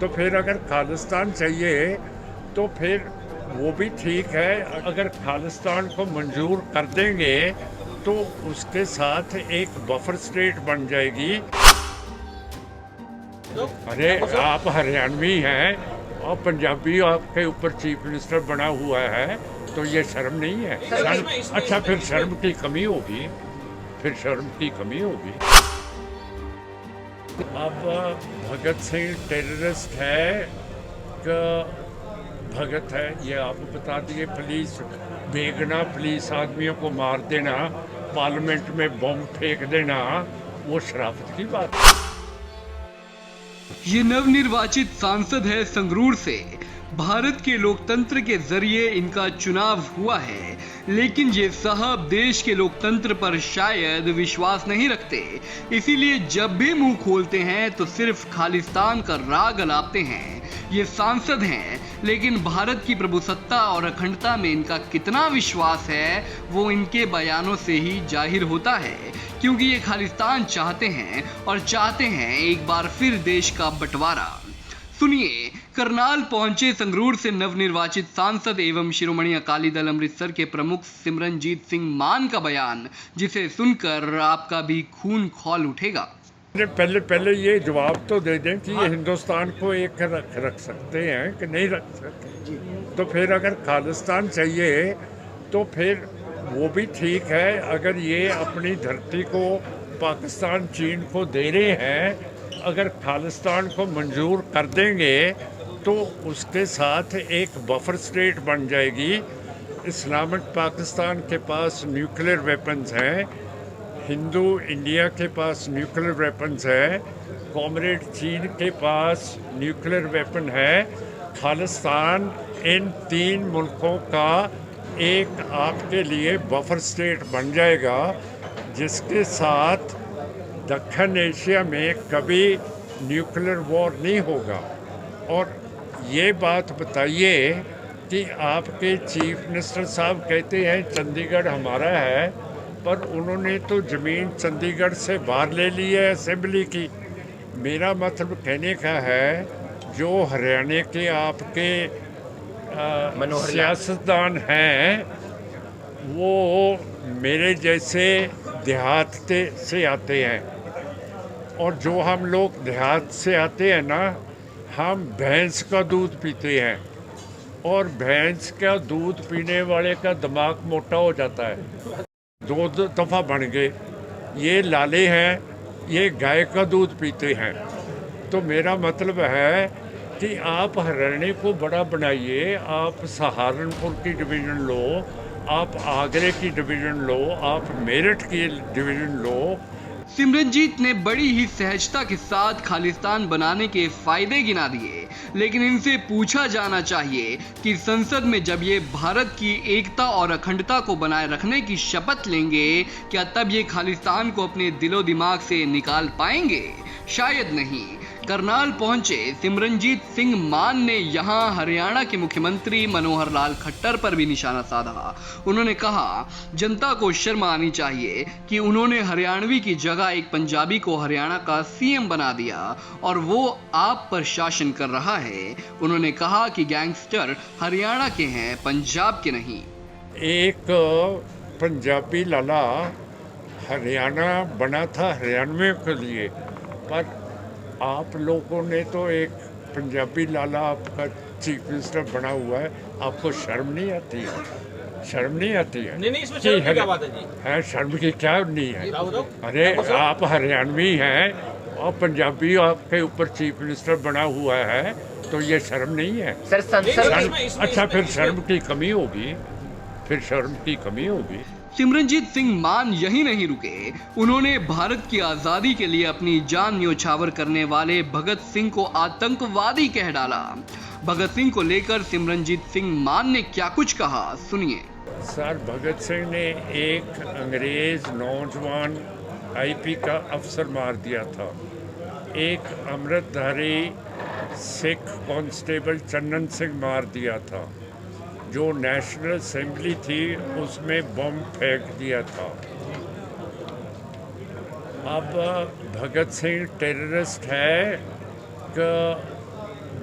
तो फिर अगर खालिस्तान चाहिए तो फिर वो भी ठीक है। अगर खालिस्तान को मंजूर कर देंगे तो उसके साथ एक बफर स्टेट बन जाएगी। अरे आप हरियाणवी हैं और पंजाबी आपके ऊपर चीफ मिनिस्टर बना हुआ है, तो ये शर्म नहीं है? शर्म, अच्छा फिर शर्म की कमी होगी, फिर शर्म की कमी होगी। अब भगत सिंह टेररिस्ट है कि भगत है, ये आप बता दिए। पुलिस बेगना पुलिस आदमियों को मार देना, पार्लियामेंट में बम फेंक देना, वो शराफत की बात है। ये नवनिर्वाचित सांसद है संगरूर से। भारत के लोकतंत्र के जरिए इनका चुनाव हुआ है, लेकिन ये साहब देश के लोकतंत्र पर शायद विश्वास नहीं रखते। इसीलिए जब भी मुंह खोलते हैं तो सिर्फ खालिस्तान का राग अलापते हैं। ये सांसद हैं, लेकिन भारत की प्रभुसत्ता और अखंडता में इनका कितना विश्वास है वो इनके बयानों से ही जाहिर होता है, क्योंकि ये खालिस्तान चाहते हैं और चाहते हैं एक बार फिर देश का बंटवारा। सुनिए, करनाल पहुंचे संगरूर से नवनिर्वाचित सांसद एवं शिरोमणि अकाली दल अमृतसर के प्रमुख सिमरनजीत सिंह मान का बयान, जिसे सुनकर आपका भी खून खौल उठेगा। पहले ये जवाब तो दे दें कि ये हिंदुस्तान को एक रख सकते हैं कि नहीं रख सकते। तो फिर अगर खालिस्तान चाहिए तो फिर वो भी ठीक है। अगर ये अपनी धरती को पाकिस्तान चीन को दे रहे हैं, अगर खालिस्तान को मंजूर कर देंगे तो उसके साथ एक बफर स्टेट बन जाएगी। इस्लामिक पाकिस्तान के पास न्यूक्लियर वेपन्स हैं, हिंदू इंडिया के पास न्यूक्लियर वेपन्स है, कॉमरेड चीन के पास न्यूक्लियर वेपन है। खालिस्तान इन तीन मुल्कों का एक आपके लिए बफर स्टेट बन जाएगा, जिसके साथ दक्षिण एशिया में कभी न्यूक्लियर वॉर नहीं होगा। और ये बात बताइए कि आपके चीफ मिनिस्टर साहब कहते हैं चंडीगढ़ हमारा है, पर उन्होंने तो ज़मीन चंडीगढ़ से बाहर ले ली है असेंबली की। मेरा मतलब कहने का है, जो हरियाणा के आपके सियासतदान हैं वो मेरे जैसे देहात से आते हैं, और जो हम लोग देहात से आते हैं ना, हम भैंस का दूध पीते हैं, और भैंस का दूध पीने वाले का दिमाग मोटा हो जाता है। दो दफ़ा बन गए। ये लाले हैं, ये गाय का दूध पीते हैं। तो मेरा मतलब है कि आप हरियाणा को बड़ा बनाइए, आप सहारनपुर की डिवीज़न लो, आप आगरे की डिवीज़न लो, आप मेरठ की डिवीज़न लो। सिमरनजीत ने बड़ी ही सहजता के साथ खालिस्तान बनाने के फायदे गिना दिए, लेकिन इनसे पूछा जाना चाहिए कि संसद में जब ये भारत की एकता और अखंडता को बनाए रखने की शपथ लेंगे, क्या तब ये खालिस्तान को अपने दिलो दिमाग से निकाल पाएंगे? शायद नहीं। करनाल पहुंचे सिमरनजीत सिंह मान ने यहां हरियाणा के मुख्यमंत्री मनोहर लाल खट्टर पर भी निशाना साधा। उन्होंने कहा, जनता को शर्म आनी चाहिए कि उन्होंने हरियाणवी की जगह एक पंजाबी को हरियाणा का सीएम बना दिया और वो आप पर शासन कर रहा है। उन्होंने कहा कि गैंगस्टर हरियाणा के हैं, पंजाब के नहीं। एक पंजाबी लाला हरियाणा बना था हरियाणवियों के लिए, पर आप लोगों ने तो एक पंजाबी लाला आपका चीफ मिनिस्टर बना हुआ है। आपको शर्म नहीं आती है? शर्म नहीं आती है? नहीं, इसमें शर्म की क्या बात है जी? है शर्म की क्या नहीं है? अरे आप हरियाणवी हैं और पंजाबी आपके ऊपर चीफ मिनिस्टर बना हुआ है, तो ये शर्म नहीं है? सर संसद अच्छा फिर शर्म की कमी होगी, फिर शर्म की कमी होगी। सिमरनजीत सिंह मान यही नहीं रुके। उन्होंने भारत की आजादी के लिए अपनी जान न्योछावर करने वाले भगत सिंह को आतंकवादी कह डाला। भगत सिंह को लेकर सिमरनजीत सिंह मान ने क्या कुछ कहा, सुनिए। सर, भगत सिंह ने एक अंग्रेज नौजवान आईपी का अफसर मार दिया था। एक अमृतधारी सिख कांस्टेबल चन्नन सिंह मार दिया था। जो नेशनल असेंबली थी उसमें बम फेंक दिया था। अब भगत सिंह टेररिस्ट है कि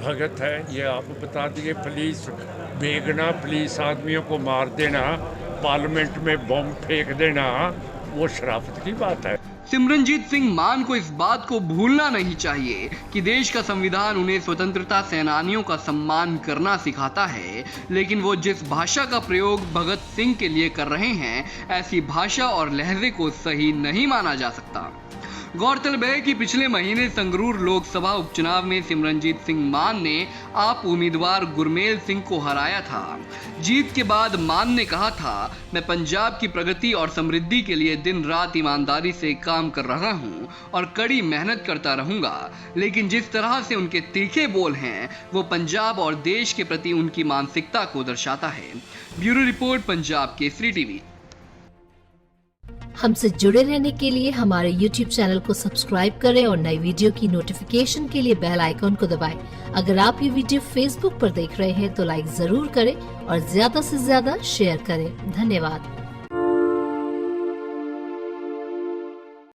भगत है, ये आप बता दिए। पुलिस बेगना पुलिस आदमियों को मार देना, पार्लियामेंट में बम फेंक देना, वो शराफत की बात है। सिमरनजीत सिंह मान को इस बात को भूलना नहीं चाहिए कि देश का संविधान उन्हें स्वतंत्रता सेनानियों का सम्मान करना सिखाता है, लेकिन वो जिस भाषा का प्रयोग भगत सिंह के लिए कर रहे हैं, ऐसी भाषा और लहजे को सही नहीं माना जा सकता। गौरतलब है कि पिछले महीने संगरूर लोकसभा उपचुनाव में सिमरनजीत सिंह मान ने आप उम्मीदवार गुरमेल सिंह को हराया था। जीत के बाद मान ने कहा था, मैं पंजाब की प्रगति और समृद्धि के लिए दिन रात ईमानदारी से काम कर रहा हूं और कड़ी मेहनत करता रहूंगा, लेकिन जिस तरह से उनके तीखे बोल हैं वो पंजाब और देश के प्रति उनकी मानसिकता को दर्शाता है। Bureau report, Punjab Kesari TV. हमसे जुड़े रहने के लिए हमारे YouTube चैनल को सब्सक्राइब करें और नई वीडियो की नोटिफिकेशन के लिए बेल आइकॉन को दबाएं। अगर आप ये वीडियो Facebook पर देख रहे हैं तो लाइक जरूर करें और ज्यादा से ज्यादा शेयर करें। धन्यवाद।